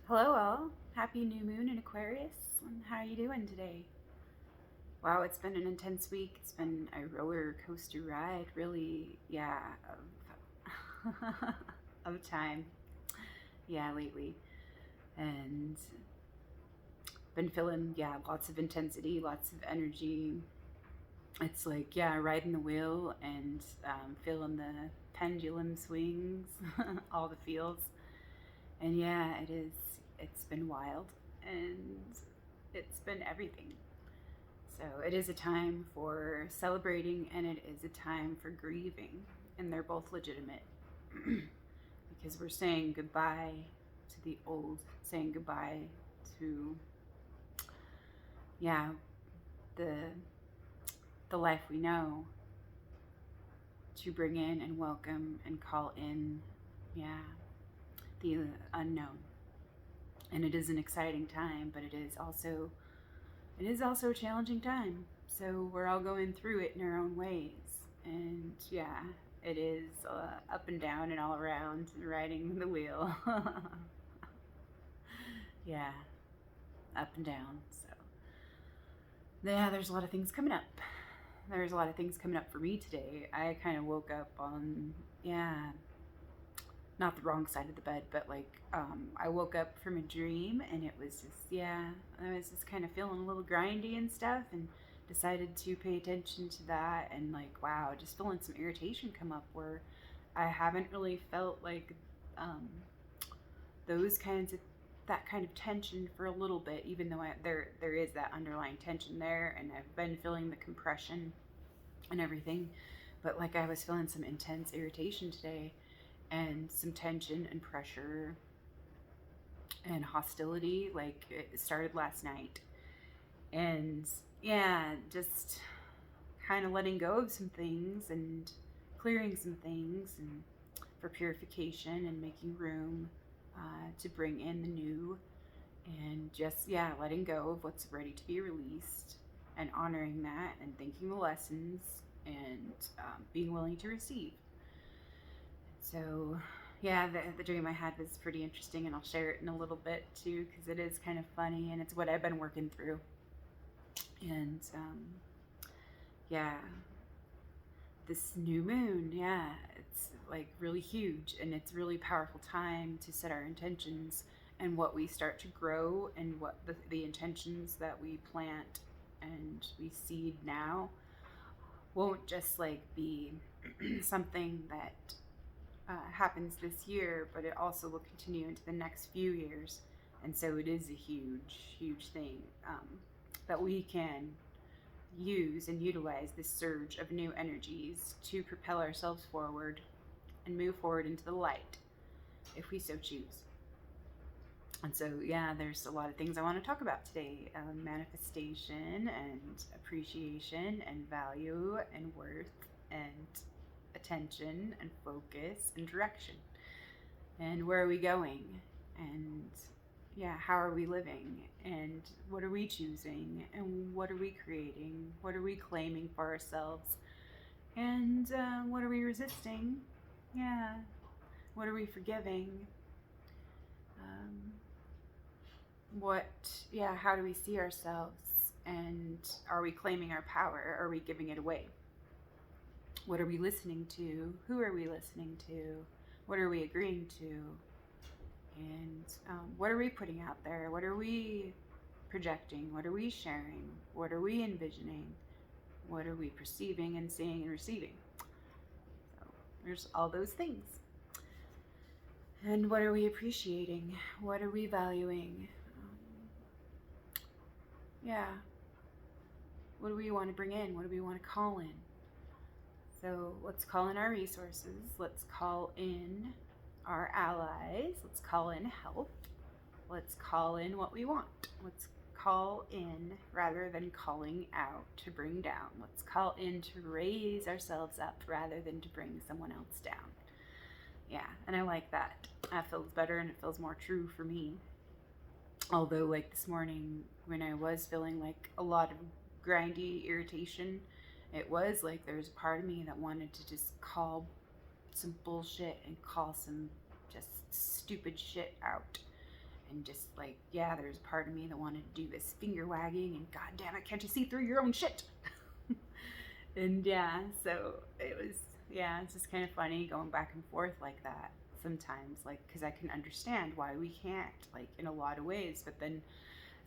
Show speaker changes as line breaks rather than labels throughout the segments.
Hello all. Happy new moon in Aquarius. And how are you doing today? Wow, it's been an intense week. It's been a roller coaster ride, really, yeah, of, of time. Yeah, lately. And been feeling, yeah, lots of intensity, lots of energy. It's like, yeah, riding the wheel and feeling the pendulum swings, all the feels. And yeah, it is. It's been wild. And it's been everything. So it is a time for celebrating and it is a time for grieving, and they're both legitimate because we're saying goodbye to the old, saying goodbye to yeah, the the life we know, to bring in and welcome and call in yeah, the unknown. And it is an exciting time, but it is also a challenging time. So we're all going through it in our own ways. And yeah, it is up and down and all around, riding the wheel. Yeah, up and down. So yeah, there's a lot of things coming up. There's a lot of things coming up for me today. I kind of woke up on, yeah, not the wrong side of the bed, but like I woke up from a dream and it was just, yeah, I was just kind of feeling a little grindy and stuff, and decided to pay attention to that. And like, wow, just feeling some irritation come up where I haven't really felt like um, those kinds of that kind of tension for a little bit, even though there is that underlying tension there, and I've been feeling the compression and everything. But like, I was feeling some intense irritation today, and some tension and pressure and hostility. Like, it started last night. And yeah, just kind of letting go of some things and clearing some things, and for purification and making room to bring in the new, and just, yeah, letting go of what's ready to be released, and honoring that and thinking the lessons, and being willing to receive. So, yeah, the dream I had was pretty interesting, and I'll share it in a little bit too, because it is kind of funny and it's what I've been working through. And yeah, this new moon, yeah, it's like really huge, and it's really powerful time to set our intentions and what we start to grow, and what the intentions that we plant and we seed now won't just like be something that happens this year, but it also will continue into the next few years. And so it is a huge, huge thing that we can use and utilize this surge of new energies to propel ourselves forward and move forward into the light if we so choose. And so, yeah, there's a lot of things I want to talk about today: manifestation and appreciation and value and worth and attention and focus and direction. And where are we going? And yeah, how are we living? And what are we choosing? And what are we creating? What are we claiming for ourselves? And what are we resisting? Yeah, what are we forgiving? Um, what, yeah, how do we see ourselves? And are we claiming our power? Are we giving it away? What are we listening to? Who are we listening to? What are we agreeing to? And what are we putting out there? What are we projecting? What are we sharing? What are we envisioning? What are we perceiving and seeing and receiving? So there's all those things. And what are we appreciating? What are we valuing? Yeah. What do we want to bring in? What do we want to call in? So let's call in our resources. Let's call in our allies. Let's call in help. Let's call in what we want. Let's call in rather than calling out to bring down. Let's call in to raise ourselves up rather than to bring someone else down. Yeah, and I like that. That feels better and it feels more true for me. Although, like this morning, when I was feeling like a lot of grindy irritation, it was like there was a part of me that wanted to just call some bullshit and call some just stupid shit out, and just like, yeah, there's a part of me that wanted to do this finger wagging and god damn it, can't you see through your own shit? And yeah, so it was, yeah, it's just kind of funny going back and forth like that sometimes, like, because I can understand why we can't, like, in a lot of ways, but then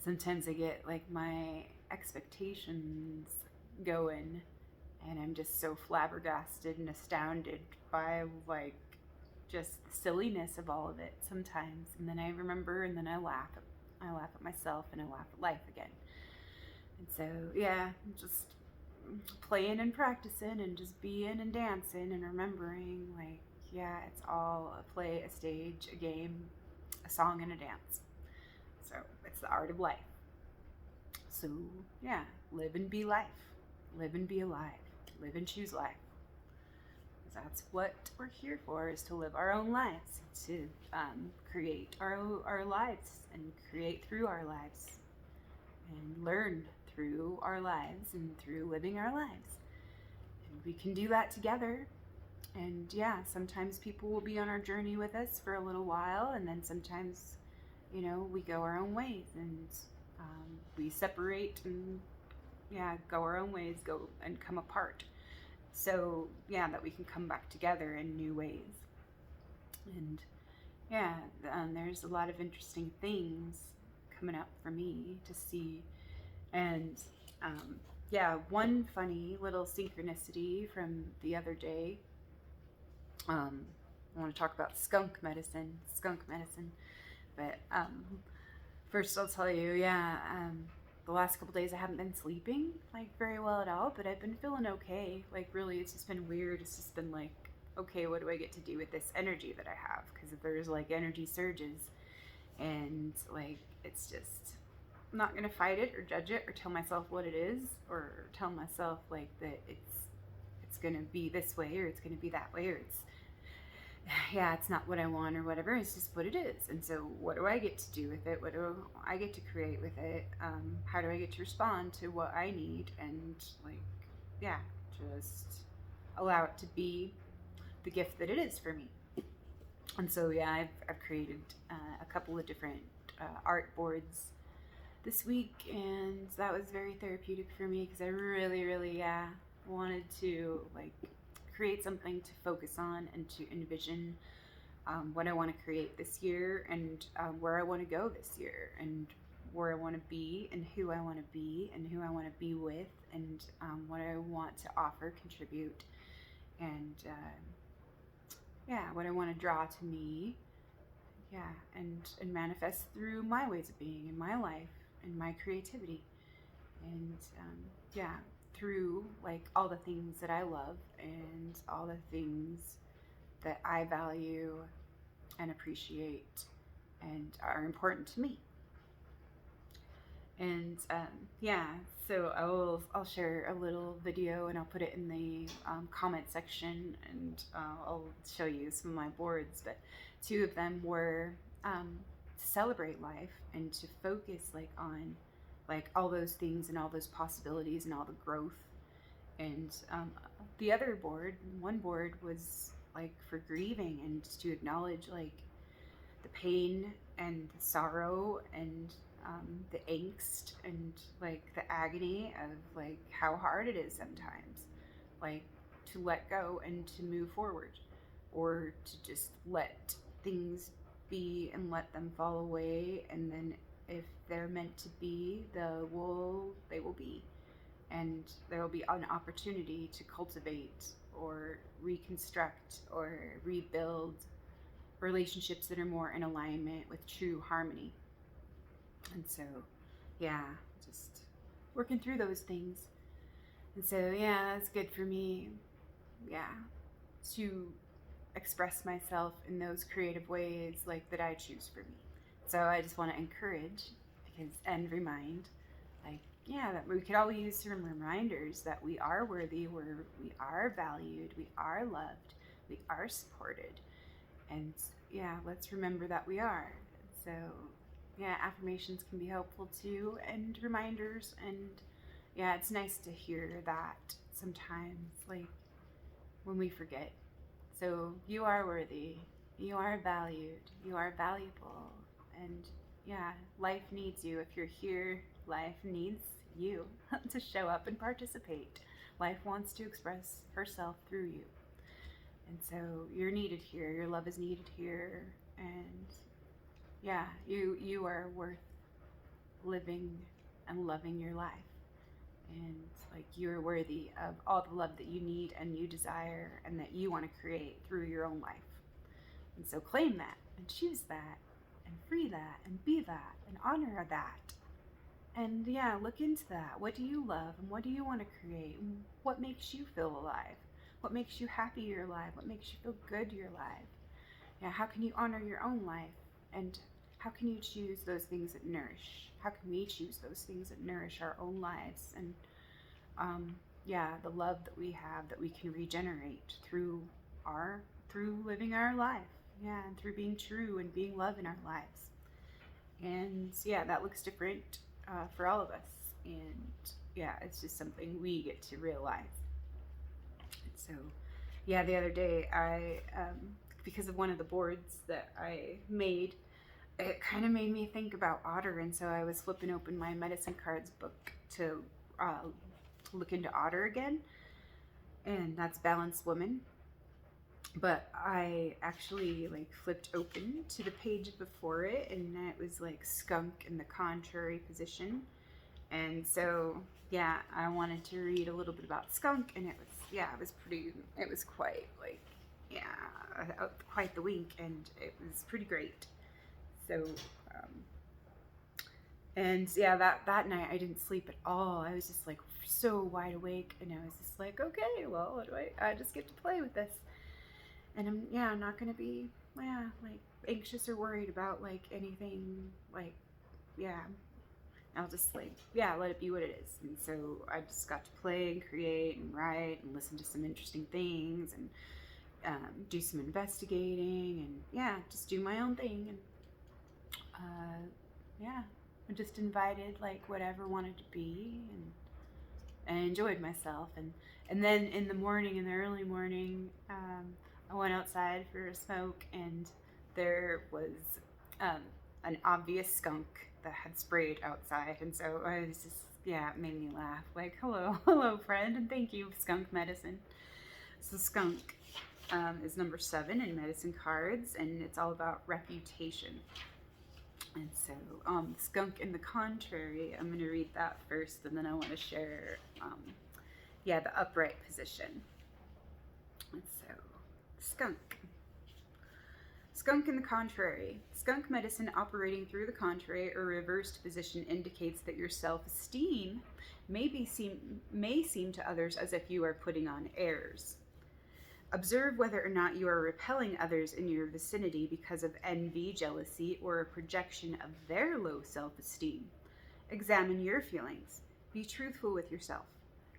sometimes I get like my expectations going, and I'm just so flabbergasted and astounded by like just the silliness of all of it sometimes. And then I remember, and then I laugh at myself, and I laugh at life again. And so yeah, just playing and practicing and just being and dancing and remembering, like, yeah, it's all a play, a stage, a game, a song, and a dance. So it's the art of life. So yeah, live and be life. Live and be alive. Live and choose life. That's what we're here for, is to live our own lives, to create our lives, and create through our lives, and learn through our lives and through living our lives. And we can do that together. And yeah, sometimes people will be on our journey with us for a little while, and then sometimes, you know, we go our own ways, and we separate and yeah, go our own ways, go and come apart. So yeah, that we can come back together in new ways. And yeah, there's a lot of interesting things coming up for me to see. And yeah, one funny little synchronicity from the other day. I want to talk about skunk medicine. But first I'll tell you, yeah, the last couple days I haven't been sleeping like very well at all, but I've been feeling okay. Like really, it's just been weird. It's just been like, okay, what do I get to do with this energy that I have? Because if there's like energy surges, and like it's just, I'm not gonna fight it or judge it or tell myself what it is, or tell myself like that it's gonna be this way or it's gonna be that way, or it's, yeah, it's not what I want or whatever. It's just what it is. And so what do I get to do with it? What do I get to create with it? How do I get to respond to what I need? And like, yeah, just allow it to be the gift that it is for me. And so yeah, I've created a couple of different art boards this week, and that was very therapeutic for me, because I really, yeah, wanted to like create something to focus on and to envision what I want to create this year, and where I want to go this year, and where I want to be, and who I want to be, and who I want to be with, and what I want to offer, contribute, and yeah, what I want to draw to me, yeah, and manifest through my ways of being in my life and my creativity, and yeah, through like all the things that I love and all the things that I value and appreciate and are important to me. And yeah, so I'll share a little video, and I'll put it in the comment section, and I'll show you some of my boards. But two of them were to celebrate life and to focus like on like all those things and all those possibilities and all the growth. And the other board, one board was like for grieving and to acknowledge like the pain and the sorrow and the angst and like the agony of like how hard it is sometimes, like to let go and to move forward, or to just let things be and let them fall away, and then if they're meant to be, they will be, and there will be an opportunity to cultivate or reconstruct or rebuild relationships that are more in alignment with true harmony. And so yeah, just working through those things. And so yeah, that's good for me, yeah, to express myself in those creative ways like that I choose for me. So I just want to encourage and remind, like, yeah, that we could all use some reminders that we are worthy, we are valued, we are loved, we are supported. And yeah, let's remember that we are. So yeah, affirmations can be helpful too, and reminders. And yeah, it's nice to hear that sometimes, like when we forget. So you are worthy, you are valued, you are valuable, and yeah, life needs you. If you're here, life needs you to show up and participate. Life wants to express herself through you. And so you're needed here. Your love is needed here. And yeah, you are worth living and loving your life. And like you're worthy of all the love that you need and you desire and that you want to create through your own life. And so claim that and choose that and free that and be that and honor that. And yeah, look into that. What do you love and what do you want to create? And what makes you feel alive? What makes you happy you're alive? What makes you feel good you're alive? Yeah, how can you honor your own life? And how can you choose those things that nourish? How can we choose those things that nourish our own lives? And yeah, the love that we have that we can regenerate through living our life. Yeah, and through being true and being love in our lives. And yeah, that looks different for all of us. And yeah, it's just something we get to realize. And so, yeah, the other day because of one of the boards that I made, it kind of made me think about otter. And so I was flipping open my medicine cards book to look into otter again. And that's Balanced Woman. But I actually like flipped open to the page before it, and it was like skunk in the contrary position. And so yeah, I wanted to read a little bit about skunk, and it was quite like, yeah, quite the wink, and it was pretty great. So and yeah, that night I didn't sleep at all. I was just like so wide awake, and I was just like, okay, well, what do I just get to play with this. And I'm not gonna be like anxious or worried about like anything, like, yeah, I'll just like, yeah, let it be what it is. And so I just got to play and create and write and listen to some interesting things and do some investigating and yeah, just do my own thing. And yeah, I just invited like whatever wanted to be, and I enjoyed myself. And then in the early morning, I went outside for a smoke, and there was an obvious skunk that had sprayed outside. And so I was just, yeah, it made me laugh. Like, hello, friend, and thank you, skunk medicine. So skunk is number 7 in medicine cards, and it's all about reputation. And so skunk in the contrary, I'm going to read that first, and then I want to share the upright position. And so skunk in the contrary. Skunk medicine operating through the contrary or reversed position indicates that your self-esteem may seem to others as if you are putting on airs. Observe whether or not you are repelling others in your vicinity because of envy, jealousy, or a projection of their low self-esteem. Examine your feelings. Be truthful with yourself.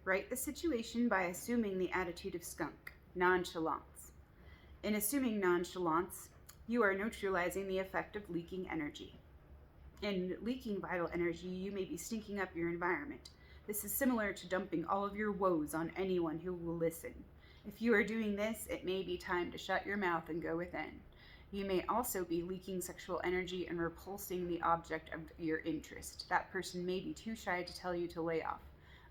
Write the situation by assuming the attitude of skunk, nonchalance. In assuming nonchalance, you are neutralizing the effect of leaking energy. In leaking vital energy, you may be stinking up your environment. This is similar to dumping all of your woes on anyone who will listen. If you are doing this, it may be time to shut your mouth and go within. You may also be leaking sexual energy and repulsing the object of your interest. That person may be too shy to tell you to lay off.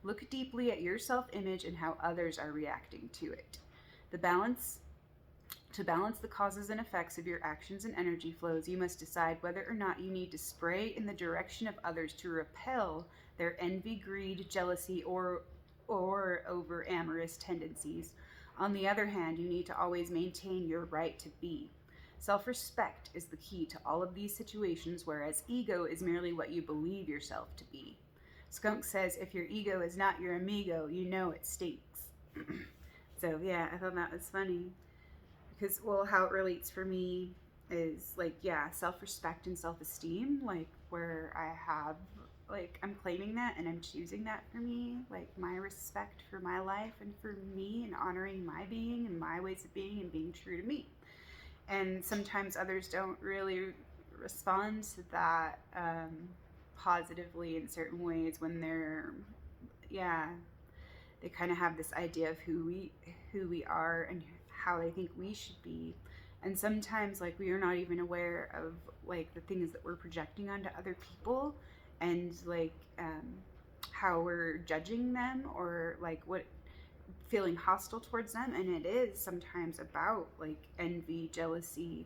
Look deeply at your self-image and how others are reacting to it. To balance the causes and effects of your actions and energy flows, you must decide whether or not you need to spray in the direction of others to repel their envy, greed, jealousy, or over amorous tendencies. On the other hand, you need to always maintain your right to be. Self-respect is the key to all of these situations, whereas ego is merely what you believe yourself to be. Skunk says, if your ego is not your amigo, you know it stinks. So yeah, I thought that was funny. Because, well, how it relates for me is like, yeah, self-respect and self-esteem, like where I have, like, I'm claiming that and I'm choosing that for me, like my respect for my life and for me and honoring my being and my ways of being and being true to me. And sometimes others don't really respond to that positively in certain ways when they're, yeah, they kind of have this idea of who we are and how they think we should be. And sometimes, like, we are not even aware of, like, the things that we're projecting onto other people, and, like, how we're judging them, or, like, what feeling hostile towards them. And it is sometimes about, like, envy, jealousy,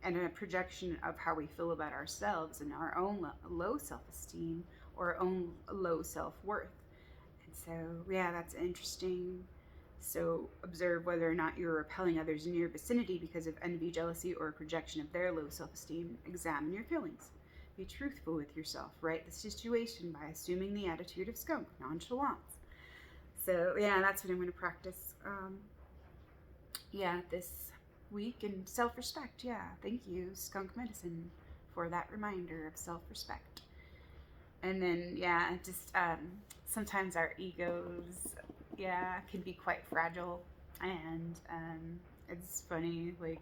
and a projection of how we feel about ourselves and our own low self-esteem or our own low self-worth. And so, yeah, that's interesting. So observe whether or not you're repelling others in your vicinity because of envy, jealousy, or a projection of their low self-esteem. Examine your feelings. Be truthful with yourself. Write the situation by assuming the attitude of Skunk, nonchalance. So, yeah, that's what I'm going to practice, this week. And self-respect, yeah. Thank you, Skunk Medicine, for that reminder of self-respect. And then, yeah, just sometimes our egos, can be quite fragile. And it's funny, like,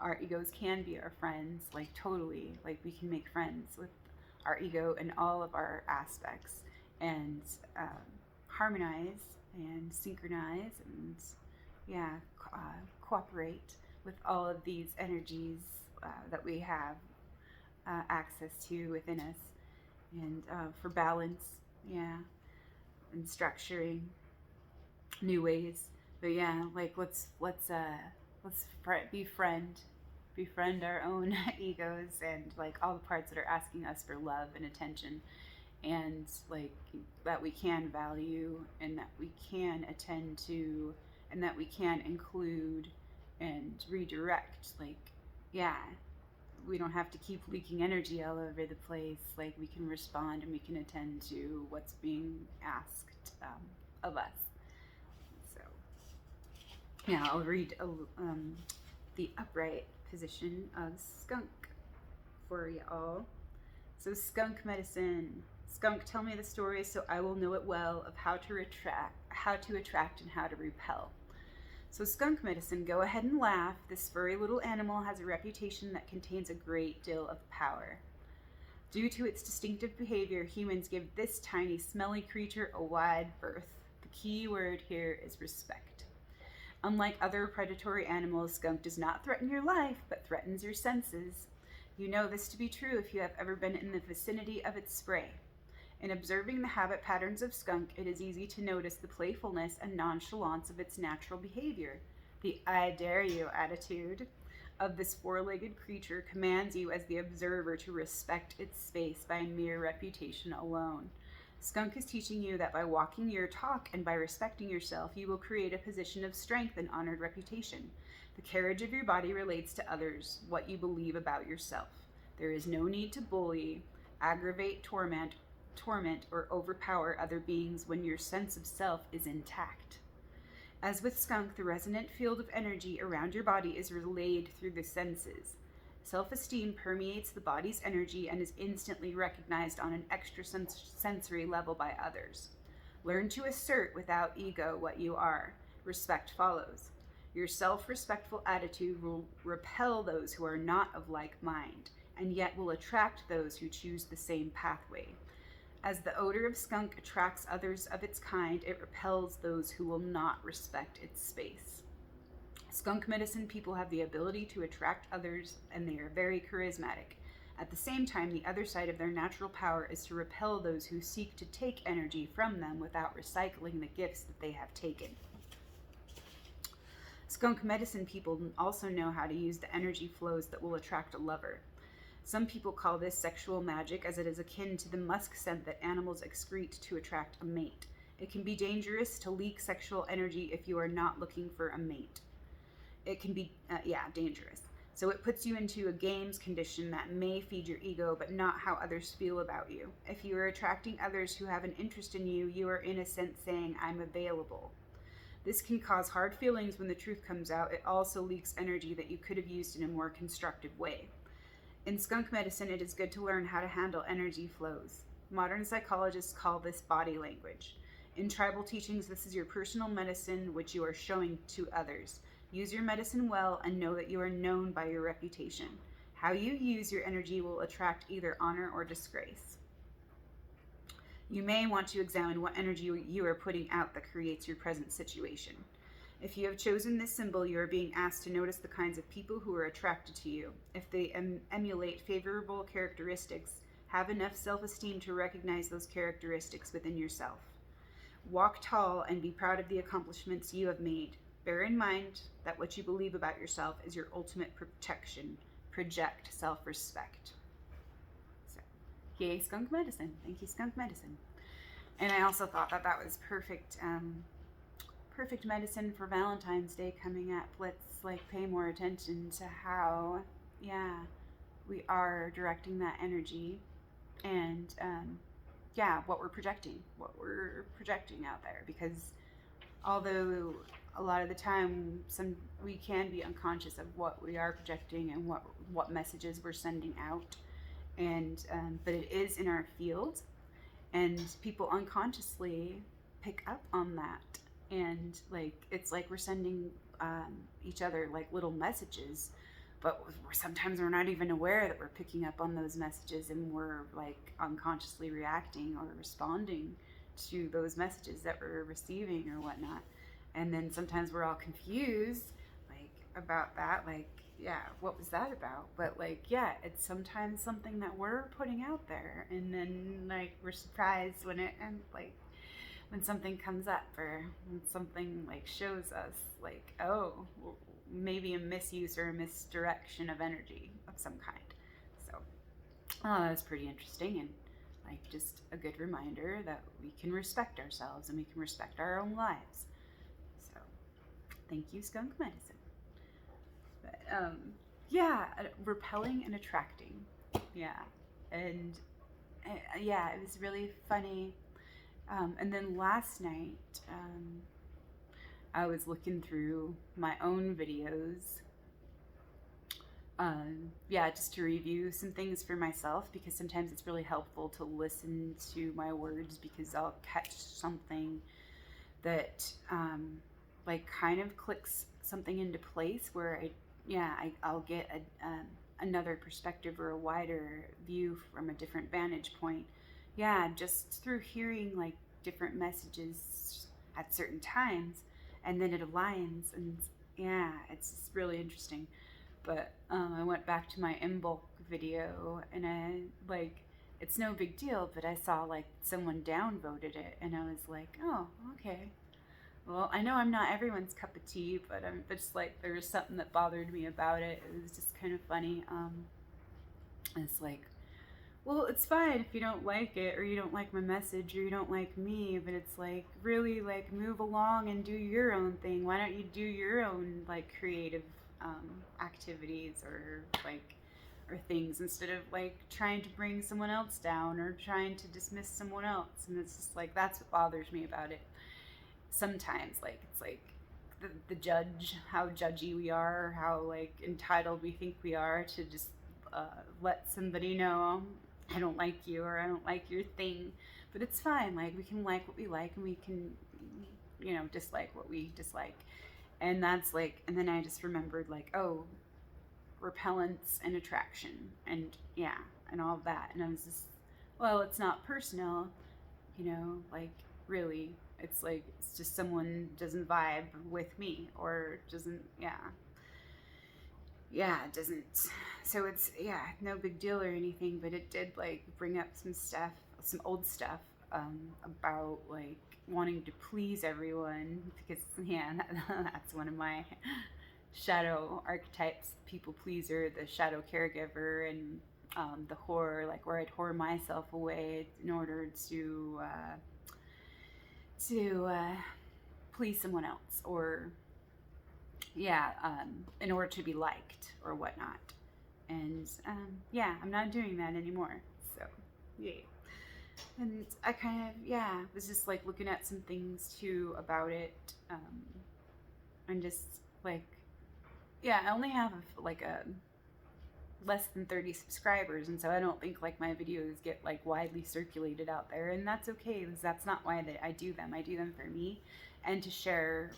our egos can be our friends, like, totally. Like, we can make friends with our ego in all of our aspects, and harmonize and synchronize and, cooperate with all of these energies that we have access to within us, and for balance, and structuring new ways. But yeah, like, let's befriend our own egos, and, like, all the parts that are asking us for love and attention, and, like, that we can value, and that we can attend to, and that we can include and redirect. Like, yeah, we don't have to keep leaking energy all over the place. Like, we can respond and we can attend to what's being asked of us. So, yeah, I'll read the upright position of Skunk for you all. So, Skunk Medicine. Skunk, tell me the story so I will know it well, of how to attract and how to repel. So, Skunk Medicine, go ahead and laugh. This furry little animal has a reputation that contains a great deal of power. Due to its distinctive behavior, humans give this tiny, smelly creature a wide berth. The key word here is respect. Unlike other predatory animals, Skunk does not threaten your life, but threatens your senses. You know this to be true if you have ever been in the vicinity of its spray. In observing the habit patterns of Skunk, it is easy to notice the playfulness and nonchalance of its natural behavior. The "I dare you" attitude of this four-legged creature commands you as the observer to respect its space by mere reputation alone. Skunk is teaching you that by walking your talk and by respecting yourself, you will create a position of strength and honored reputation. The carriage of your body relates to others what you believe about yourself. There is no need to bully, aggravate, torment, or overpower other beings when your sense of self is intact. As with Skunk, the resonant field of energy around your body is relayed through the senses. Self-esteem permeates the body's energy and is instantly recognized on an extrasensory level by others. Learn to assert without ego what you are. Respect follows. Your self-respectful attitude will repel those who are not of like mind, and yet will attract those who choose the same pathway. As the odor of Skunk attracts others of its kind, it repels those who will not respect its space. Skunk Medicine people have the ability to attract others, and they are very charismatic. At the same time, the other side of their natural power is to repel those who seek to take energy from them without recycling the gifts that they have taken. Skunk Medicine people also know how to use the energy flows that will attract a lover. Some people call this sexual magic, as it is akin to the musk scent that animals excrete to attract a mate. It can be dangerous to leak sexual energy if you are not looking for a mate. It can be, dangerous. So it puts you into a games condition that may feed your ego, but not how others feel about you. If you are attracting others who have an interest in you, you are in a sense saying, "I'm available." This can cause hard feelings when the truth comes out. It also leaks energy that you could have used in a more constructive way. In Skunk Medicine, it is good to learn how to handle energy flows. Modern psychologists call this body language. In tribal teachings, this is your personal medicine, which you are showing to others. Use your medicine well and know that you are known by your reputation. How you use your energy will attract either honor or disgrace. You may want to examine what energy you are putting out that creates your present situation. If you have chosen this symbol, you are being asked to notice the kinds of people who are attracted to you. If they emulate favorable characteristics, have enough self-esteem to recognize those characteristics within yourself. Walk tall and be proud of the accomplishments you have made. Bear in mind that what you believe about yourself is your ultimate protection. Project self-respect. So, yay, skunk medicine. Thank you, skunk medicine. And I also thought that that was perfect, perfect medicine for Valentine's Day coming up. Let's like pay more attention to how, yeah, we are directing that energy, and yeah, what we're projecting out there. Because although a lot of the time we can be unconscious of what we are projecting and what messages we're sending out, and but it is in our field, and people unconsciously pick up on that, and like it's like we're sending each other like little messages, but sometimes we're not even aware that we're picking up on those messages, and we're like unconsciously reacting or responding to those messages that we're receiving or whatnot. And then sometimes we're all confused like about that, like, yeah, what was that about? But like, yeah, it's sometimes something that we're putting out there, and then like we're surprised when it, and like when something comes up, or when something like shows us like, oh, maybe a misuse or a misdirection of energy of some kind. So that was pretty interesting, and like just a good reminder that we can respect ourselves and we can respect our own lives. So thank you, skunk medicine. But yeah, repelling and attracting. Yeah. And yeah, it was really funny. And then last night, I was looking through my own videos, yeah, just to review some things for myself, because sometimes it's really helpful to listen to my words, because I'll catch something that like kind of clicks something into place where I'll get another perspective or a wider view from a different vantage point. Yeah, just through hearing like different messages at certain times, and then it aligns, and yeah, it's really interesting. But I went back to my in bulk video, and I like, it's no big deal, but I saw like someone downvoted it, and I was like, oh, okay. Well, I know I'm not everyone's cup of tea, but I'm just like, there was something that bothered me about it. It was just kind of funny. It's like, well, it's fine if you don't like it, or you don't like my message, or you don't like me, but it's like, really, like, move along and do your own thing. Why don't you do your own like creative activities, or like, or things, instead of like trying to bring someone else down or trying to dismiss someone else. And it's just like, that's what bothers me about it sometimes. Like, it's like the judge, how judgy we are, how like entitled we think we are to just let somebody know, I don't like you, or I don't like your thing. But it's fine, like we can like what we like, and we can, you know, dislike what we dislike. And that's like, and then I just remembered like, oh, repellence and attraction, and yeah, and all of that. And I was just, well, it's not personal, you know, like really, it's like, it's just someone doesn't vibe with me, or doesn't, it doesn't. So it's, yeah, no big deal or anything, but it did like bring up some stuff, some old stuff, about like wanting to please everyone, because yeah, that's one of my shadow archetypes: people pleaser, the shadow caregiver, and the whore, like where I'd whore myself away in order to please someone else, or in order to be liked or whatnot. And yeah, I'm not doing that anymore. So yay. And I kind of was just like looking at some things too about it, and just like, I only have like a less than 30 subscribers, and so I don't think like my videos get like widely circulated out there, and that's okay, because that's not why I do them. I do them for me, and to share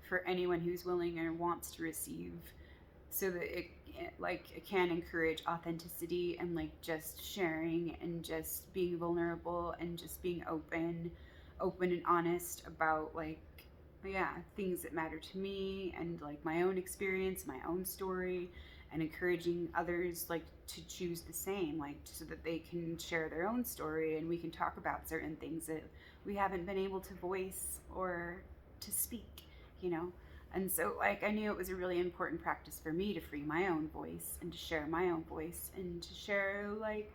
for anyone who's willing or wants to receive, so that it can encourage authenticity, and like just sharing, and just being vulnerable, and just being open and honest about like yeah, things that matter to me, and like my own experience, my own story, and encouraging others like to choose the same, like so that they can share their own story and we can talk about certain things that we haven't been able to voice or to speak, you know. And so like I knew it was a really important practice for me to free my own voice and to share my own voice and to share like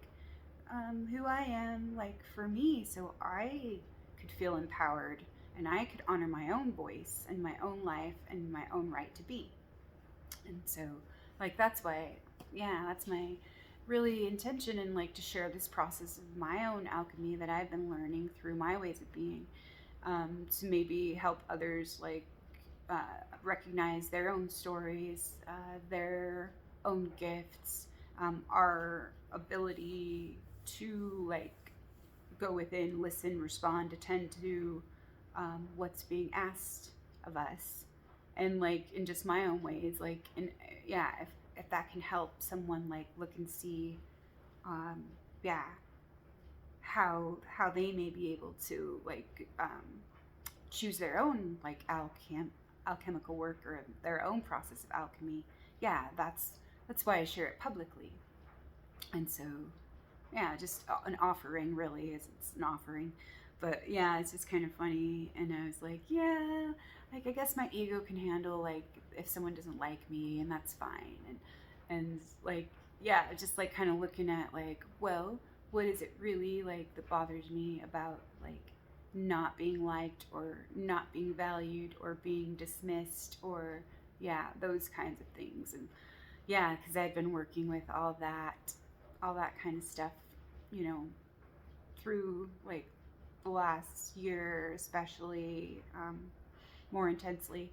who I am, like for me, so I could feel empowered and I could honor my own voice and my own life and my own right to be. And so, like, that's why, yeah, that's my really intention, and like to share this process of my own alchemy that I've been learning through my ways of being, to maybe help others, like, uh, recognize their own stories, their own gifts, our ability to like go within, listen, respond, attend to what's being asked of us, and like in just my own ways, like, and yeah, if that can help someone like look and see, um, yeah, how they may be able to like choose their own like alchemical work or their own process of alchemy. Yeah, that's why I share it publicly. And so yeah, just an offering, really, is it's an offering. But yeah, it's just kind of funny, and I was like, yeah, like I guess my ego can handle like if someone doesn't like me, and that's fine. And like, yeah, just like kind of looking at like, well, what is it really like that bothers me about like not being liked or not being valued or being dismissed, or yeah, those kinds of things. And yeah, because I'd been working with all that kind of stuff, you know, through like the last year, especially, more intensely.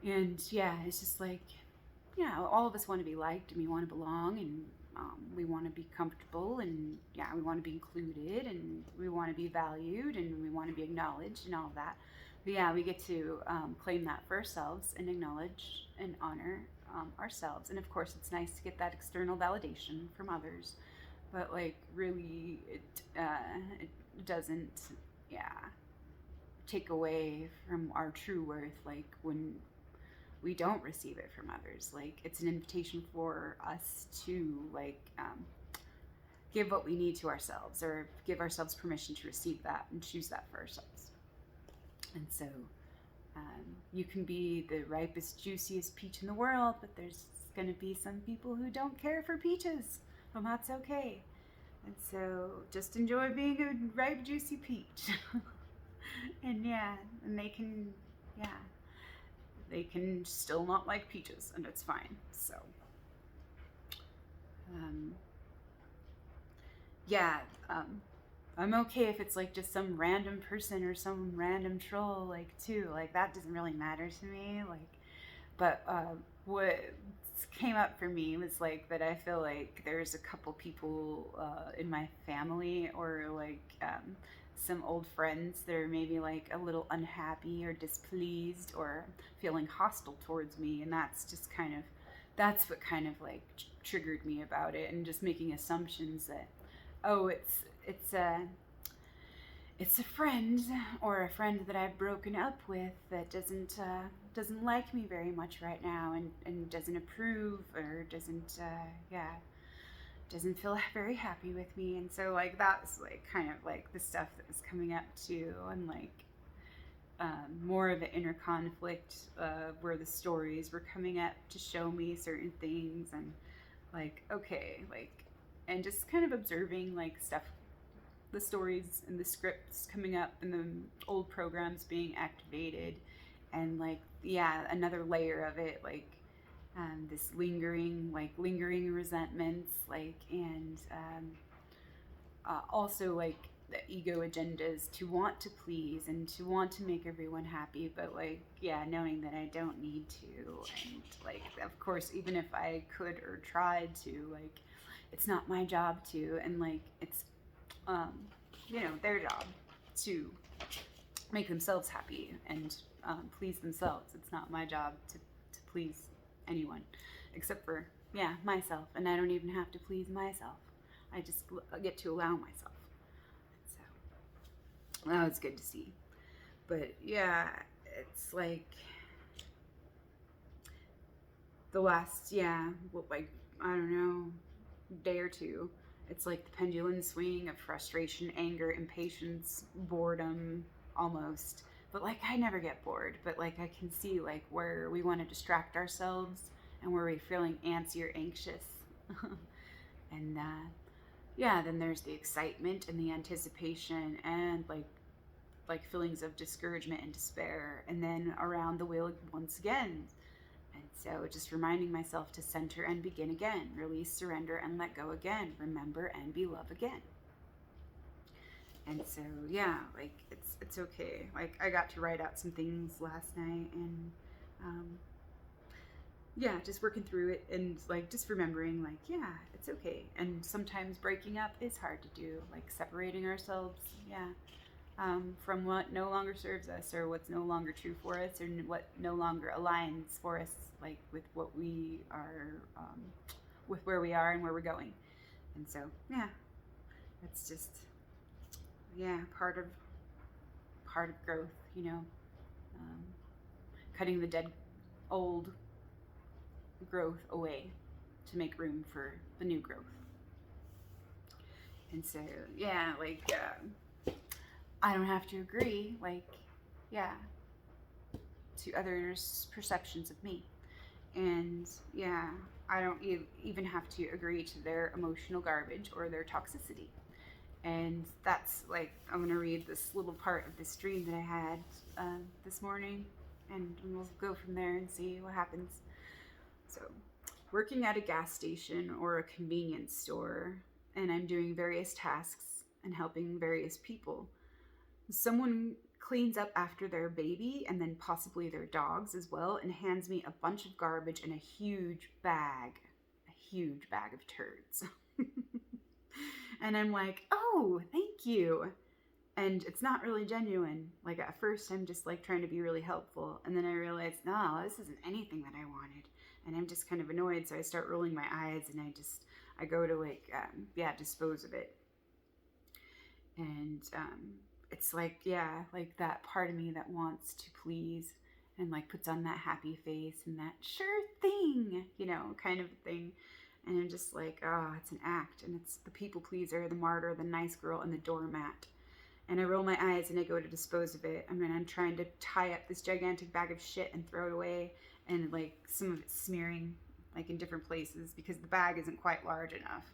And yeah, it's just like, yeah, all of us want to be liked and we want to belong, and we want to be comfortable, and yeah, we want to be included, and we want to be valued, and we want to be acknowledged and all of that. But yeah, we get to claim that for ourselves and acknowledge and honor ourselves. And of course, it's nice to get that external validation from others, but like really, it doesn't, yeah, take away from our true worth. Like when we don't receive it from others, like it's an invitation for us to like give what we need to ourselves, or give ourselves permission to receive that and choose that for ourselves. And so you can be the ripest, juiciest peach in the world, but there's going to be some people who don't care for peaches, and that's okay. And so just enjoy being a ripe, juicy peach. And yeah, and they can, yeah, they can still not like peaches, and it's fine. So, um, yeah, I'm okay if it's like just some random person or some random troll, like, too. Like, that doesn't really matter to me. Like, but what came up for me was like that I feel like there's a couple people in my family, or like some old friends that are maybe like a little unhappy or displeased or feeling hostile towards me, and that's just kind of, that's what kind of like triggered me about it, and just making assumptions that, oh, it's a friend, or a friend that I've broken up with, that doesn't like me very much right now, and doesn't approve, or doesn't yeah, doesn't feel very happy with me. And so like that's like kind of like the stuff that was coming up too, and like more of an inner conflict where the stories were coming up to show me certain things, and like, okay, like, and just kind of observing like stuff, the stories and the scripts coming up, and the old programs being activated, and like, yeah, another layer of it, like this lingering resentments, like, and also like the ego agendas to want to please and to want to make everyone happy, but like, yeah, knowing that I don't need to, and like, of course, even if I could or tried to, like, it's not my job to, and like, it's you know, their job to make themselves happy and please themselves. It's not my job to please anyone, except for, yeah, myself. And I don't even have to please myself. I just get to allow myself. So that was good to see. But yeah, it's like the last, yeah, well, like, I don't know, day or two, it's like the pendulum swinging of frustration, anger, impatience, boredom, almost. But like, I never get bored, but like, I can see like where we want to distract ourselves and where we're feeling antsy or anxious. And yeah, then there's the excitement and the anticipation and like feelings of discouragement and despair, and then around the wheel once again. And so just reminding myself to center and begin again, release, surrender, and let go again, remember and be love again. And so yeah, like it's okay. Like I got to write out some things last night, and um, yeah, just working through it and like just remembering like, yeah, it's okay. And sometimes breaking up is hard to do, like separating ourselves, yeah, from what no longer serves us, or what's no longer true for us, or what no longer aligns for us, like with what we are, with where we are and where we're going. And so yeah, it's just, yeah, part of growth, um, cutting the dead old growth away to make room for the new growth. And so yeah, like I don't have to agree, like, yeah, to others' perceptions of me. And yeah, I don't even have to agree to their emotional garbage or their toxicity. And that's like, I'm going to read this little part of this dream that I had this morning, and we'll go from there and see what happens. So, working at a gas station or a convenience store, and I'm doing various tasks and helping various people. Someone cleans up after their baby and then possibly their dogs as well, and hands me a bunch of garbage and a huge bag of turds. And I'm like, oh, thank you. And it's not really genuine. Like at first I'm just like trying to be really helpful, and then I realized, no, this isn't anything that I wanted, and I'm just kind of annoyed. So I start rolling my eyes, and I go to like dispose of it. And it's like, yeah, like that part of me that wants to please and like puts on that happy face and that sure thing, kind of thing. And I'm just like, oh, it's an act, and it's the people pleaser, the martyr, the nice girl, and the doormat. And I roll my eyes and I go to dispose of it. I mean, I'm trying to tie up this gigantic bag of shit and throw it away, and like some of it's smearing like in different places because the bag isn't quite large enough.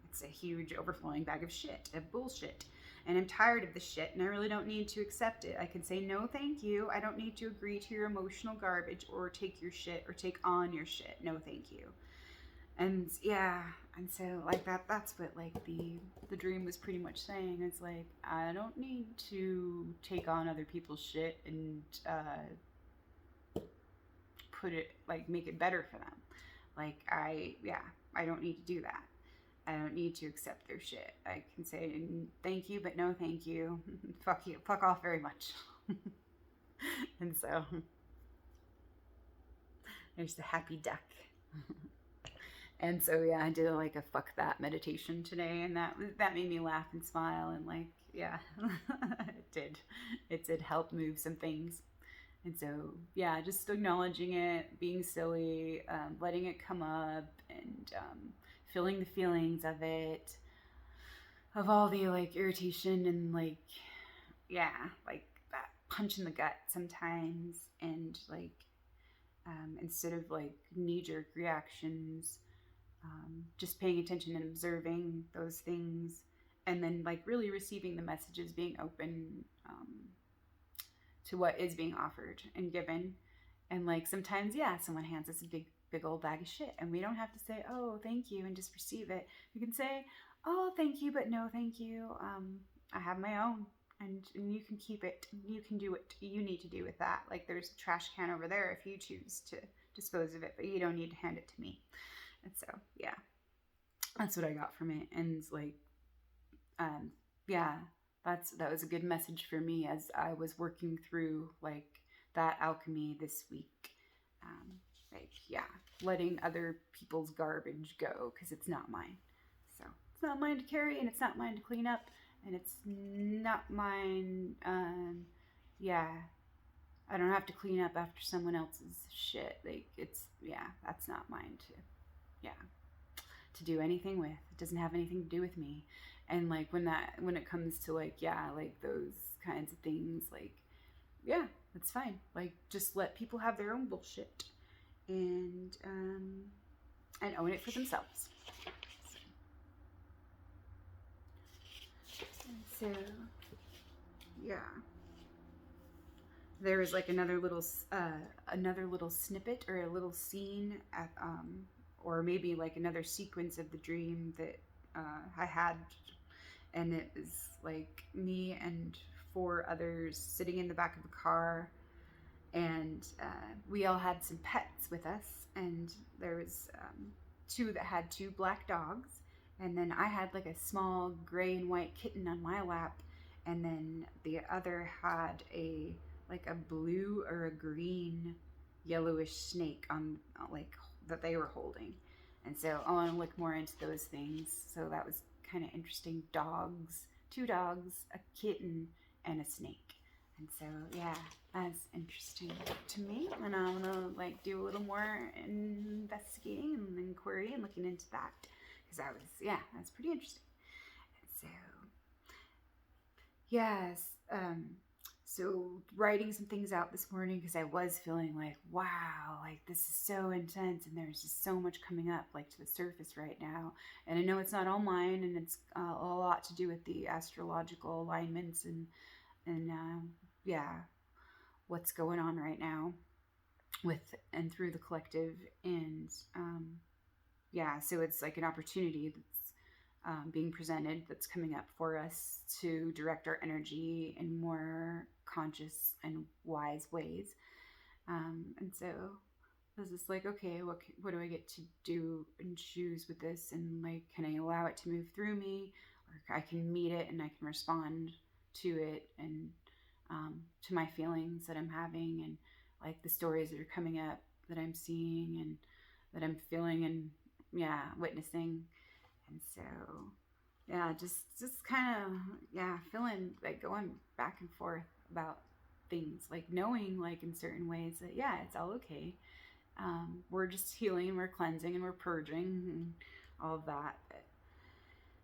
It's a huge overflowing bag of shit, of bullshit. And I'm tired of the shit, and I really don't need to accept it. I can say no thank you. I don't need to agree to your emotional garbage or take your shit or take on your shit. No thank you. And yeah, and so like that's what like the dream was pretty much saying. It's like, I don't need to take on other people's shit and put it, like, make it better for them. Like I don't need to do that. I don't need to accept their shit. I can say thank you, but no thank you. Fuck you. Fuck off very much. And so there's the happy duck. And so yeah, I did like a fuck that meditation today, and that made me laugh and smile, and like, yeah, it did help move some things. And so yeah, just acknowledging it, being silly, letting it come up, and feeling the feelings of it, of all the like irritation and like, yeah, like that punch in the gut sometimes, and like instead of like knee-jerk reactions, just paying attention and observing those things, and then like really receiving the messages, being open to what is being offered and given. And like sometimes, yeah, someone hands us a big old bag of shit, and we don't have to say, oh thank you, and just receive it. We can say, oh thank you, but no thank you. I have my own, and you can keep it. You can do what you need to do with that. Like there's a trash can over there if you choose to dispose of it, but you don't need to hand it to me. And so yeah, that's what I got from it. And like yeah, that was a good message for me as I was working through like that alchemy this week. Like yeah, letting other people's garbage go, because it's not mine. So it's not mine to carry, and it's not mine to clean up, and it's not mine yeah, I don't have to clean up after someone else's shit. Like, it's, yeah, that's not mine to, yeah, to do anything with. It doesn't have anything to do with me. And like when it comes to like, yeah, like those kinds of things, like, yeah, that's fine. Like, just let people have their own bullshit and own it for themselves. So yeah, there was like another little snippet or a little scene at or maybe like another sequence of the dream that I had, and it was like me and four others sitting in the back of a car, and we all had some pets with us, and there was two that had two black dogs, and then I had like a small gray and white kitten on my lap, and then the other had a like a blue or a green yellowish snake on like that they were holding. And so I want to look more into those things. So that was kind of interesting. Dogs, two dogs, a kitten, and a snake. And so yeah, that's interesting to me, and I want to like do a little more investigating and inquiry and looking into that, because that's pretty interesting. And so yes, so writing some things out this morning, because I was feeling like, wow, like this is so intense, and there's just so much coming up like to the surface right now. And I know it's not all mine, and it's a lot to do with the astrological alignments and yeah, what's going on right now with and through the collective. And yeah, so it's like an opportunity that's being presented, that's coming up for us to direct our energy in more conscious and wise ways. And so I was just like, okay, what do I get to do and choose with this? And like, can I allow it to move through me, or I can meet it and I can respond to it, and to my feelings that I'm having, and like the stories that are coming up that I'm seeing and that I'm feeling and yeah, witnessing. And so yeah, just kind of yeah, feeling like going back and forth about things, like knowing like in certain ways that yeah, it's all okay. We're just healing and we're cleansing and we're purging and all of that. But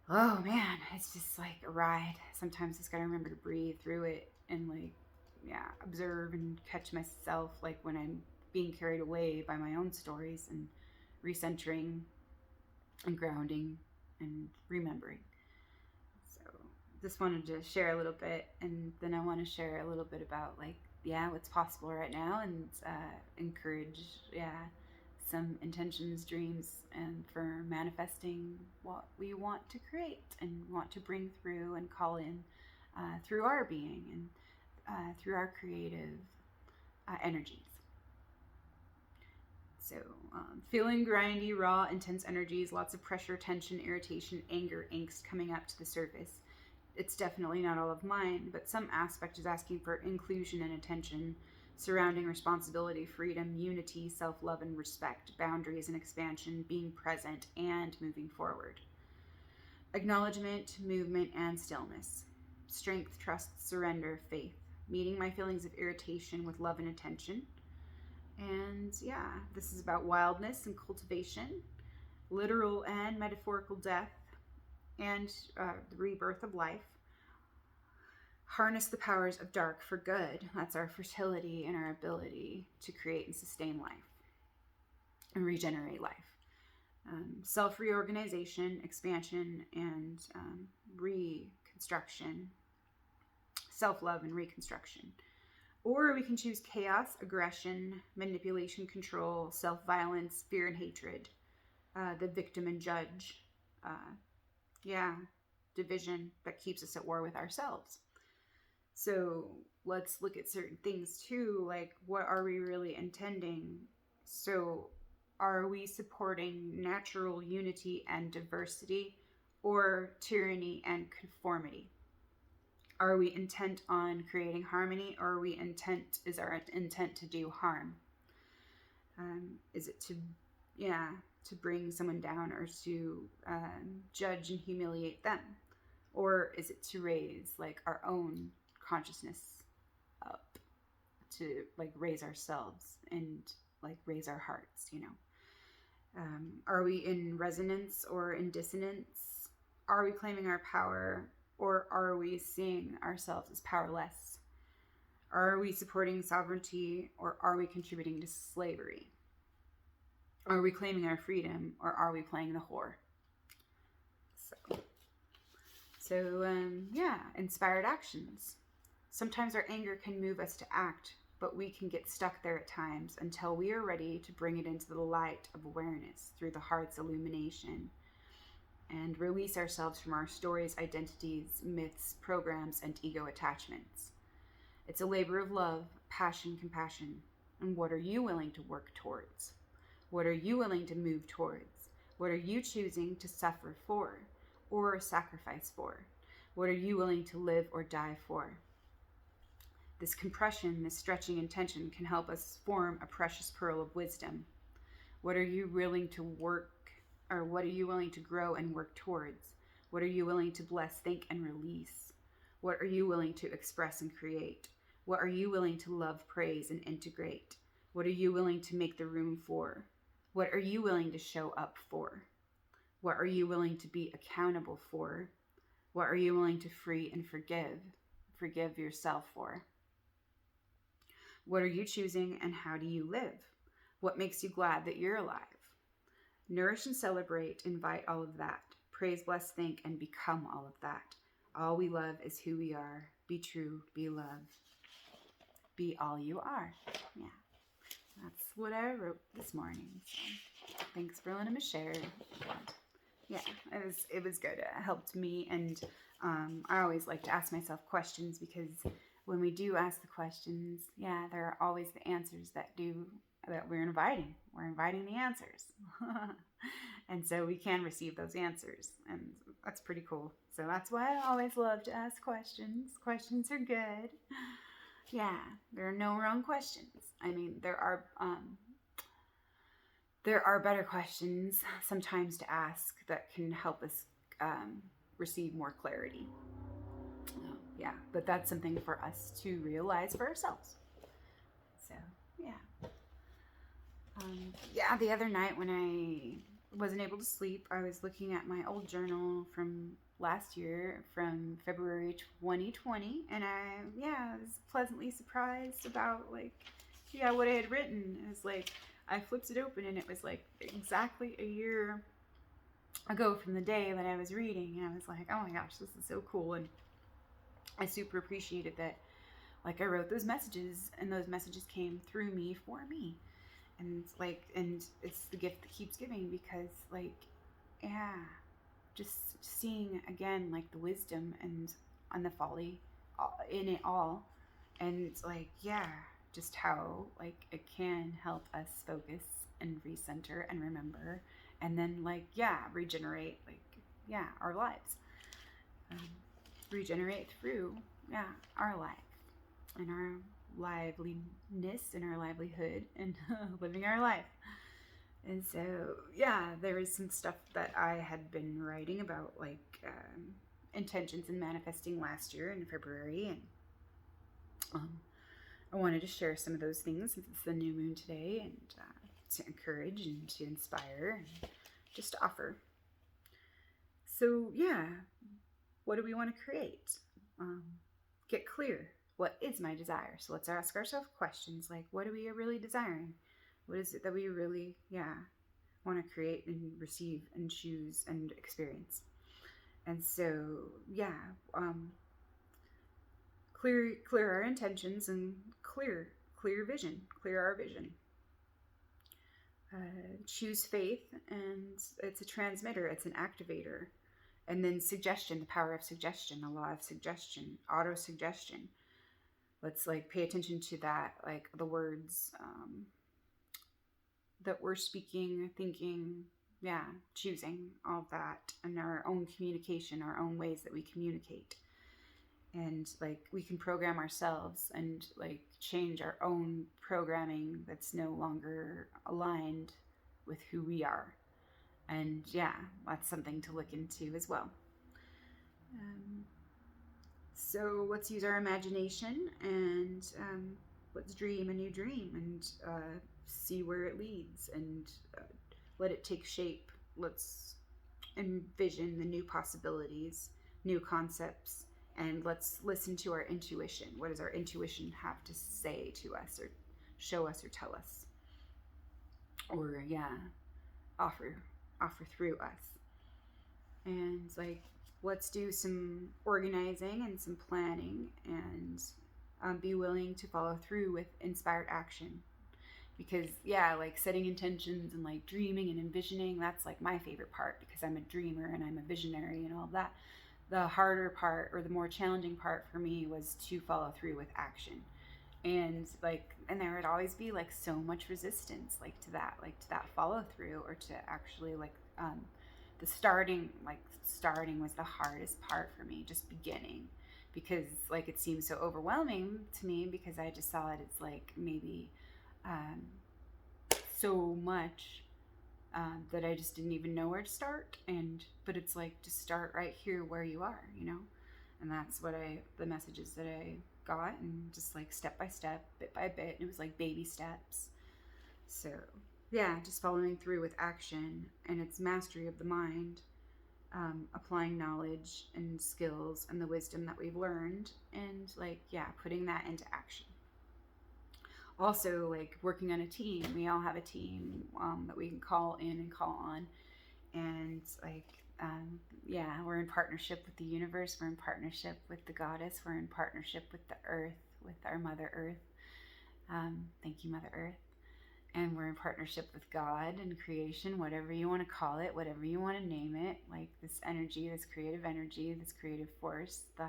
oh man, it's just like a ride. Sometimes I just gotta remember to breathe through it and like yeah, observe and catch myself like when I'm being carried away by my own stories, and recentering and grounding and remembering. So just wanted to share a little bit, and then I want to share a little bit about like yeah, what's possible right now, and encourage yeah, some intentions, dreams, and for manifesting what we want to create and want to bring through and call in through our being and through our creative energies. So, feeling grindy, raw, intense energies, lots of pressure, tension, irritation, anger, angst coming up to the surface. It's definitely not all of mine, but some aspect is asking for inclusion and attention, surrounding responsibility, freedom, unity, self-love and respect, boundaries and expansion, being present, and moving forward. Acknowledgement, movement, and stillness. Strength, trust, surrender, faith. Meeting my feelings of irritation with love and attention. And yeah, this is about wildness and cultivation, literal and metaphorical death, and the rebirth of life. Harness the powers of dark for good. That's our fertility and our ability to create and sustain life and regenerate life. Self-reorganization, expansion, and reconstruction. Self-love and reconstruction. Or we can choose chaos, aggression, manipulation, control, self-violence, fear and hatred, the victim and judge. Division that keeps us at war with ourselves. So let's look at certain things too, like what are we really intending? So are we supporting natural unity and diversity, or tyranny and conformity? Are we intent on creating harmony, or is our intent to do harm? Is it to bring someone down, or to judge and humiliate them? Or is it to raise like our own consciousness up, to like raise ourselves and like raise our hearts, you know. Are we in resonance or in dissonance? Are we claiming our power, or are we seeing ourselves as powerless? Are we supporting sovereignty, or are we contributing to slavery? Are we claiming our freedom, or are we playing the whore? So, inspired actions. Sometimes our anger can move us to act, but we can get stuck there at times until we are ready to bring it into the light of awareness through the heart's illumination and release ourselves from our stories, identities, myths, programs, and ego attachments. It's a labor of love, passion, compassion. And what are you willing to work towards? What are you willing to move towards? What are you choosing to suffer for or sacrifice for? What are you willing to live or die for? This compression, this stretching intention can help us form a precious pearl of wisdom. What are you willing to work, or what are you willing to grow and work towards? What are you willing to bless, thank, and release? What are you willing to express and create? What are you willing to love, praise, and integrate? What are you willing to make the room for? What are you willing to show up for? What are you willing to be accountable for? What are you willing to free and forgive yourself for? What are you choosing, and how do you live? What makes you glad that you're alive? Nourish and celebrate, invite all of that. Praise, bless, thank, and become all of that. All we love is who we are. Be true, be love, be all you are. Yeah, that's what I wrote this morning. So thanks for letting me share. Yeah, it was good. It helped me, and I always like to ask myself questions, because when we do ask the questions, yeah, there are always the answers that we're inviting. We're inviting the answers. And so we can receive those answers, and that's pretty cool. So that's why I always love to ask questions. Questions are good. Yeah, there are no wrong questions. I mean, there are better questions sometimes to ask that can help us receive more clarity. Yeah, but that's something for us to realize for ourselves. So, yeah. The other night when I wasn't able to sleep, I was looking at my old journal from last year, from February 2020, and I was pleasantly surprised about what I had written. It was like, I flipped it open, and it was like exactly a year ago from the day that I was reading, and I was like, oh my gosh, this is so cool. And I super appreciated that, like, I wrote those messages, and those messages came through me for me. And it's the gift that keeps giving, because just seeing again, like, the wisdom and the folly in it all, and just how, like, it can help us focus and recenter and remember, and then regenerate our lives, regenerate through our life and our liveliness and our livelihood and living our life. And so there was some stuff that I had been writing about, intentions and manifesting last year in February, and I wanted to share some of those things since it's the new moon today, and to encourage and to inspire and just to offer. So what do we want to create? Get clear. What is my desire? So let's ask ourselves questions like, what are we really desiring? What is it that we really, want to create and receive and choose and experience? And so, clear our intentions and clear vision, clear our vision. Choose faith, and it's a transmitter, it's an activator. And then suggestion, the power of suggestion, the law of suggestion, auto-suggestion. Let's pay attention to that, the words that we're speaking, thinking, choosing, all of that, and our own communication, our own ways that we communicate. And we can program ourselves and change our own programming that's no longer aligned with who we are. And that's something to look into as well. So let's use our imagination and let's dream a new dream and see where it leads, and let it take shape. Let's envision the new possibilities, new concepts, and let's listen to our intuition. What does our intuition have to say to us, or show us, or tell us, or offer through us? And like, let's do some organizing and some planning, and be willing to follow through with inspired action. Because like setting intentions and like dreaming and envisioning, that's like my favorite part, because I'm a dreamer and I'm a visionary and all of that. The harder part, or the more challenging part for me, was to follow through with action. And there would always be like so much resistance, like to that follow through, or to actually the starting was the hardest part for me, just beginning, because like it seems so overwhelming to me, because I just saw it as like maybe so much that I just didn't even know where to start. But it's like, just start right here where you are, and that's what the messages that I got, and just like step by step, bit by bit. It was like baby steps. So just following through with action, and it's mastery of the mind, applying knowledge and skills and the wisdom that we've learned, and putting that into action. Also, like working on a team. We all have a team that we can call in and call on, and we're in partnership with the universe. We're in partnership with the goddess. We're in partnership with the earth, with our Mother Earth. Thank you, Mother Earth. And we're in partnership with God and creation, whatever you want to call it, whatever you want to name it. Like this energy, this creative energy, this creative force, the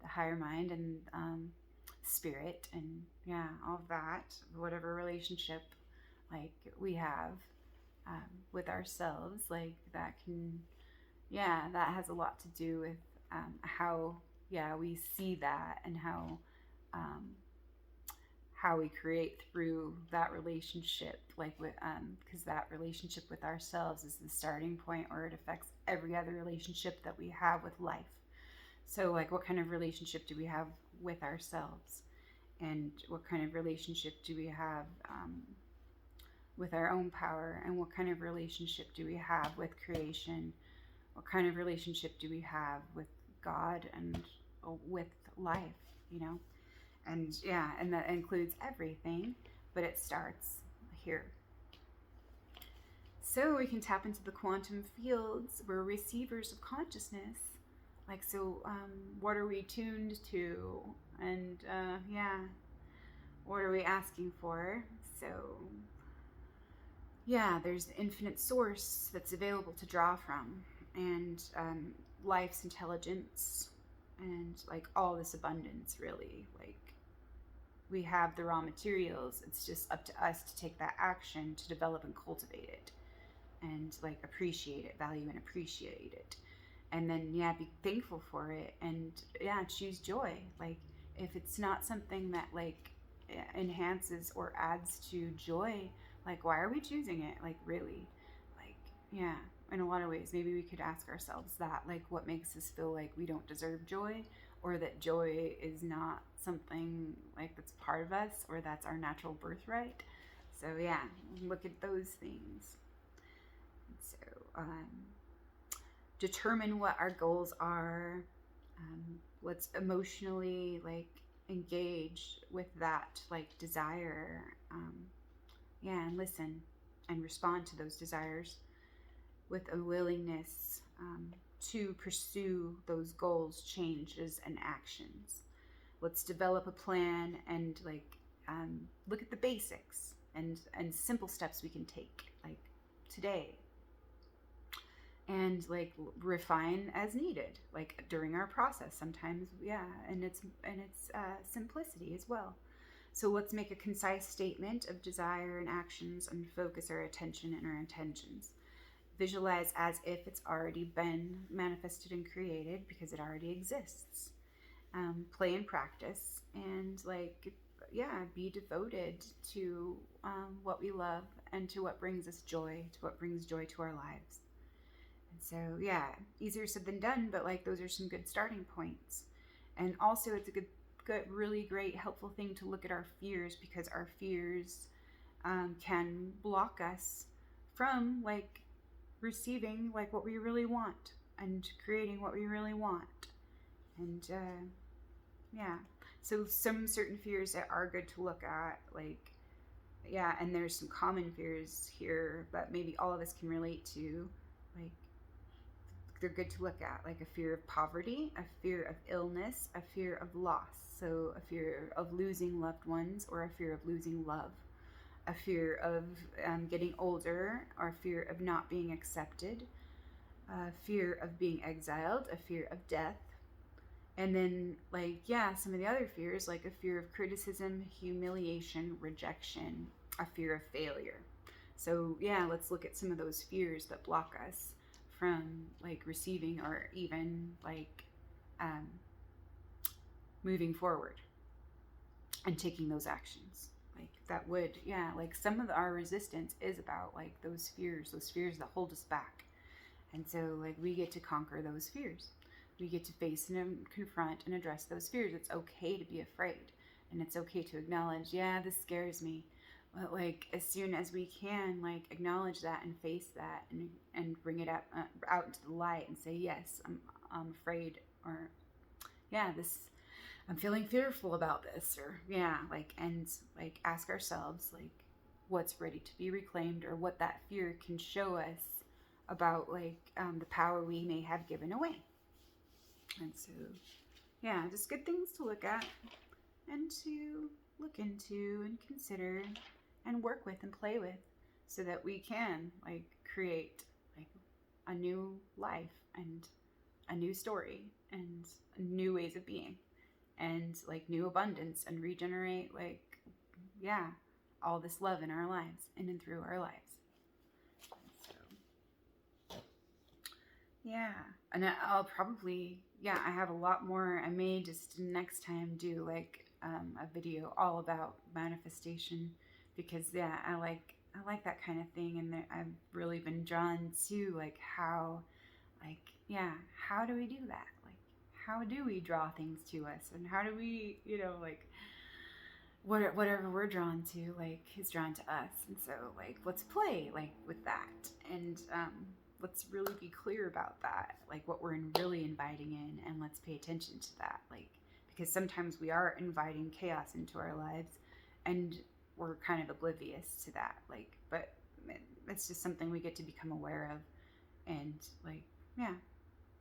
higher mind, and spirit, and all of that. Whatever relationship like we have with ourselves, like that can, that has a lot to do with how we see that, and how we create through that relationship, like with because that relationship with ourselves is the starting point, or it affects every other relationship that we have with life. So like, what kind of relationship do we have with ourselves, and what kind of relationship do we have with our own power, and what kind of relationship do we have with creation, what kind of relationship do we have with God and with life, and and that includes everything, but it starts here. So we can tap into the quantum fields. We're receivers of consciousness. Like, so what are we tuned to? And what are we asking for? So there's the infinite source that's available to draw from, and life's intelligence, and like all this abundance, really. Like, we have the raw materials. It's just up to us to take that action to develop and cultivate it, and like appreciate it, value and appreciate it. And then be thankful for it, and choose joy. Like, if it's not something that like enhances or adds to joy, like, why are we choosing it? Like, really, like, in a lot of ways, maybe we could ask ourselves that, like, what makes us feel like we don't deserve joy, or that joy is not something like that's part of us, or that's our natural birthright. So look at those things. So determine what our goals are. Let's emotionally like engage with that like desire, and listen and respond to those desires with a willingness to pursue those goals, changes, and actions. Let's develop a plan, and like look at the basics and simple steps we can take, like today, and like refine as needed, like during our process sometimes, and it's simplicity as well. So let's make a concise statement of desire and actions, and focus our attention and our intentions. Visualize as if it's already been manifested and created, because it already exists. Play and practice, and like be devoted to what we love, and to what brings us joy, to what brings joy to our lives. And so easier said than done, but like those are some good starting points. And also, it's a good good, really great, helpful thing to look at our fears, because our fears can block us from like receiving like what we really want and creating what we really want. And yeah, so some certain fears that are good to look at, like, yeah, and there's some common fears here that maybe all of us can relate to, like they're good to look at, like a fear of poverty, a fear of illness, a fear of loss, so a fear of losing loved ones or a fear of losing love, a fear of getting older, or a fear of not being accepted, a fear of being exiled, a fear of death. And then, like, yeah, some of the other fears, like a fear of criticism, humiliation, rejection, a fear of failure. So, yeah, let's look at some of those fears that block us from, like, receiving or even, like, moving forward and taking those actions. Like, that would, yeah, like, some of our resistance is about, like, those fears that hold us back. And so, like, we get to conquer those fears. We get to face and confront and address those fears. It's okay to be afraid, and it's okay to acknowledge, yeah, this scares me. But like, as soon as we can, like, acknowledge that and face that and bring it up out into the light and say, yes, I'm afraid, or yeah, this, I'm feeling fearful about this, or yeah, like, and like ask ourselves like what's ready to be reclaimed, or what that fear can show us about, like, the power we may have given away. And so, yeah, just good things to look at and to look into and consider and work with and play with, so that we can, like, create like a new life and a new story and new ways of being, and like new abundance, and regenerate, like, yeah, all this love in our lives and through our lives. Yeah, and I'll probably, yeah, I have a lot more. I may just next time do like a video all about manifestation, because yeah, I like that kind of thing, and I've really been drawn to like how, like, yeah, how do we do that? Like, how do we draw things to us, and how do we, like, whatever we're drawn to, like, is drawn to us. And so, like, let's play like with that, and let's really be clear about that, like what we're really inviting in, and let's pay attention to that, like, because sometimes we are inviting chaos into our lives and we're kind of oblivious to that, like, but it's just something we get to become aware of, and like, yeah,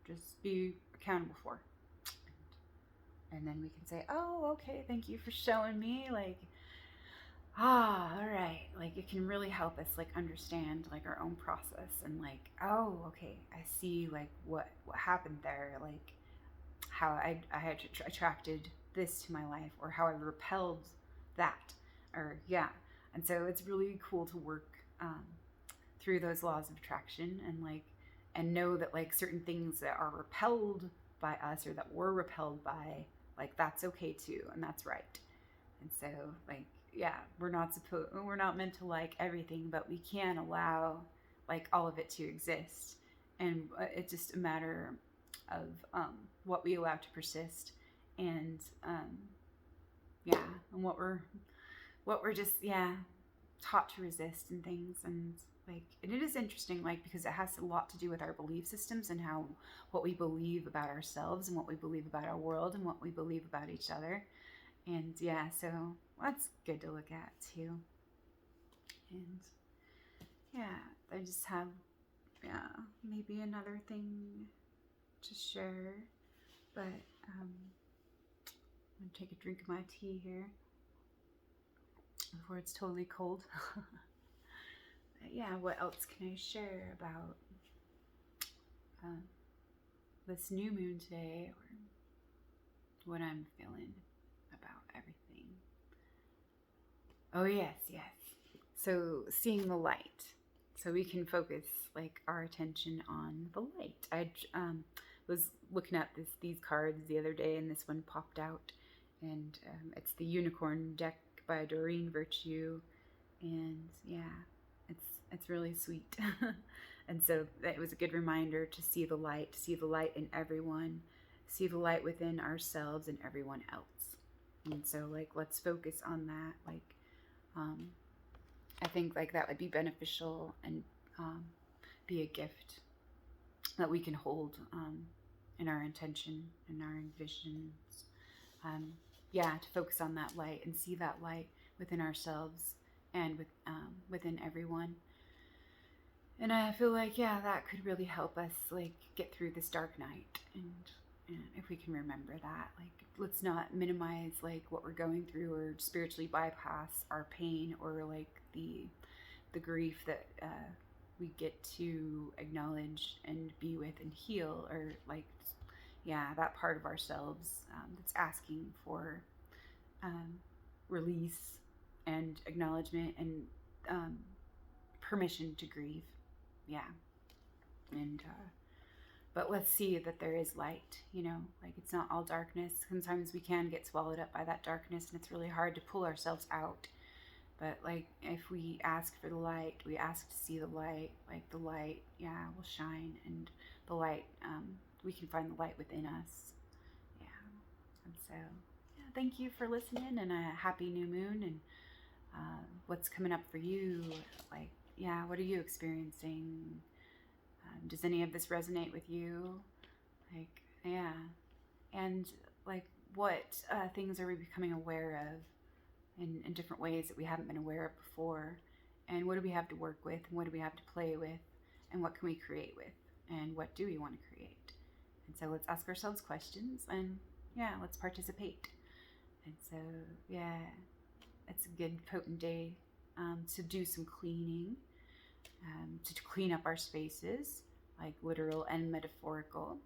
just be accountable for. And then we can say, oh, okay, thank you for showing me, like, all right, like, it can really help us, like, understand, like, our own process, and like, oh, okay, I see, like, what happened there, like how I had attracted this to my life, or how I repelled that, or yeah. And so it's really cool to work through those laws of attraction, and like, and know that, like, certain things that are repelled by us, or that we're repelled by, like, that's okay too, and that's right. And so, like, yeah, we're not meant to like everything, but we can allow, like, all of it to exist, and it's just a matter of what we allow to persist, and yeah, and what we're just, yeah, taught to resist and things. And like, and it is interesting, like, because it has a lot to do with our belief systems, and how, what we believe about ourselves, and what we believe about our world, and what we believe about each other. And yeah, so that's good to look at too. And yeah, I just have, yeah, maybe another thing to share, but I'm gonna take a drink of my tea here before it's totally cold. But yeah, what else can I share about this new moon today, or what I'm feeling about everything? Oh yes, yes. So seeing the light, so we can focus, like, our attention on the light. I was looking at these cards the other day, and this one popped out, and it's the Unicorn deck by Doreen Virtue, and yeah, it's really sweet. And so it was a good reminder to see the light in everyone, see the light within ourselves and everyone else. And so like, let's focus on that. Like, I think like that would be beneficial and be a gift that we can hold in our intention, in our envisions. Yeah, to focus on that light and see that light within ourselves and within everyone. And I feel like, yeah, that could really help us like get through this dark night. And if we can remember that, like, let's not minimize like what we're going through or spiritually bypass our pain or like the grief that we get to acknowledge and be with and heal, or like, yeah, that part of ourselves that's asking for release and acknowledgement and permission to grieve. Yeah. And but let's see that there is light, you know, like it's not all darkness. Sometimes we can get swallowed up by that darkness and it's really hard to pull ourselves out. But like, if we ask for the light, we ask to see the light, like the light, yeah, will shine. And the light, we can find the light within us. Yeah. And so, yeah, thank you for listening, and a happy new moon. And what's coming up for you? Like, yeah, what are you experiencing? Does any of this resonate with you? Like, yeah. And like, what things are we becoming aware of in different ways that we haven't been aware of before? And what do we have to work with? And what do we have to play with? And what can we create with? And what do we want to create? And so let's ask ourselves questions, and yeah, let's participate. And so, yeah, it's a good, potent day to do some cleaning, to clean up our spaces, like literal and metaphorical.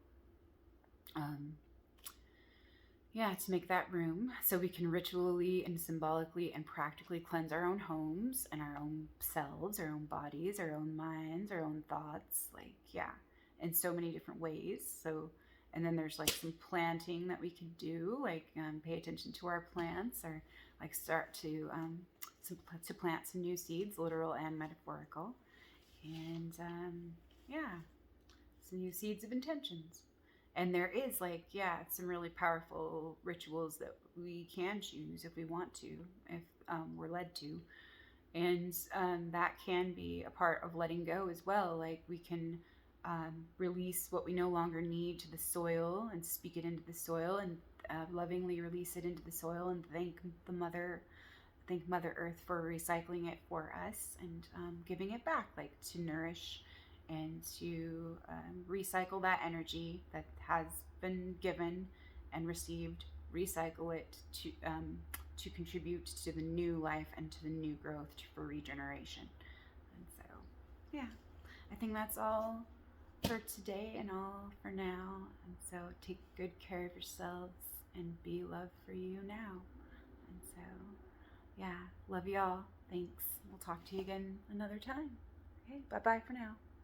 Yeah, to make that room so we can ritually and symbolically and practically cleanse our own homes and our own selves, our own bodies, our own minds, our own thoughts. Like, yeah, in so many different ways. So, and then there's like some planting that we can do, like pay attention to our plants, or like start to plant some new seeds, literal and metaphorical. And yeah, some new seeds of intentions. And there is like, yeah, some really powerful rituals that we can choose if we want to, if we're led to. And that can be a part of letting go as well. Like, we can release what we no longer need to the soil and speak it into the soil, and lovingly release it into the soil, and thank Mother Earth for recycling it for us, and giving it back, like to nourish and to recycle that energy that has been given and received, recycle it to contribute to the new life and to the new growth for regeneration. And so, yeah, I think that's all for today and all for now. And so, take good care of yourselves and be love for you now. And so, yeah, love y'all. Thanks. We'll talk to you again another time. Okay, bye-bye for now.